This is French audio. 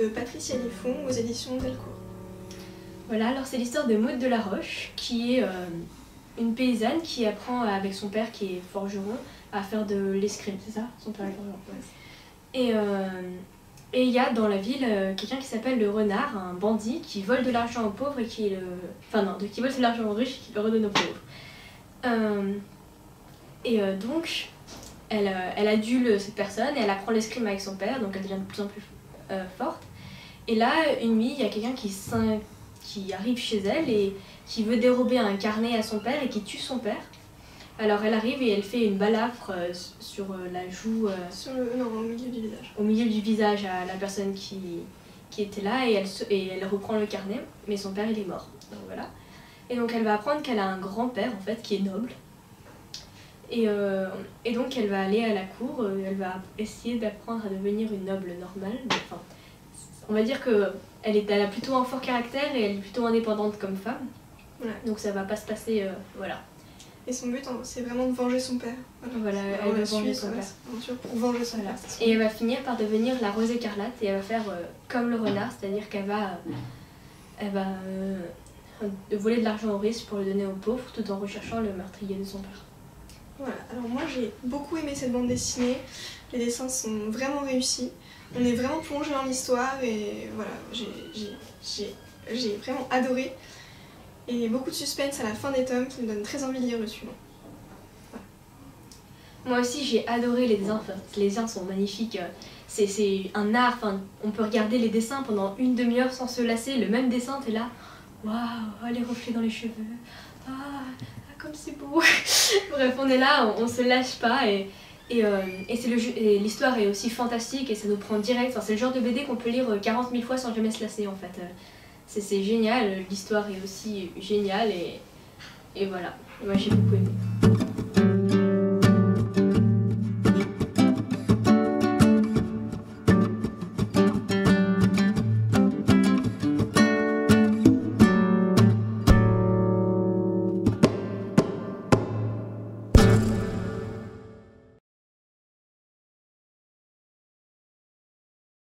de Patricia Liffon aux éditions Delcourt. Voilà, alors c'est l'histoire de Maud de la Roche, qui est une paysanne qui apprend avec son père, qui est forgeron, à faire de l'escrime, c'est ça? Son père est forgeron. Ouais. Et il y a dans la ville quelqu'un qui s'appelle le renard, un bandit, qui vole de l'argent aux pauvres et qui le... Enfin non, qui vole de l'argent aux riches et qui le redonne aux pauvres. Donc, elle adule cette personne et elle apprend l'escrime avec son père, donc elle devient de plus en plus forte. Et là, une nuit, il y a quelqu'un qui arrive chez elle et qui veut dérober un carnet à son père et qui tue son père. Alors elle arrive et elle fait une balafre sur la joue... au milieu du visage. Au milieu du visage à la personne qui était là et elle reprend le carnet, mais son père il est mort. Donc voilà. Et donc elle va apprendre qu'elle a un grand-père en fait qui est noble. Et donc elle va aller à la cour, elle va essayer d'apprendre à devenir une noble normale. Enfin, on va dire qu'elle a plutôt un fort caractère et elle est plutôt indépendante comme femme. Ouais. Donc ça va pas se passer... voilà. Et son but, c'est vraiment de venger son père. Voilà, elle va venger son père. Pour venger son père. Et elle va finir par devenir la Rose écarlate et elle va faire comme le renard, c'est-à-dire qu'elle va voler de l'argent aux riches pour le donner aux pauvres tout en recherchant le meurtrier de son père. Voilà, alors moi j'ai beaucoup aimé cette bande dessinée, les dessins sont vraiment réussis, on est vraiment plongé dans l'histoire et voilà, j'ai vraiment adoré. Et beaucoup de suspense à la fin des tomes qui me donne très envie de lire le suivant. Voilà. Moi aussi j'ai adoré les dessins, les dessins sont magnifiques, c'est un art, on peut regarder les dessins pendant une demi-heure sans se lasser, le même dessin t'es là, waouh, les reflets dans les cheveux, comme c'est beau. Bref, on est là, on se lâche pas et l'histoire est aussi fantastique et ça nous prend direct, c'est le genre de BD qu'on peut lire 40 000 fois sans jamais se lasser en fait. C'est génial, l'histoire est aussi géniale et voilà, moi j'ai beaucoup aimé.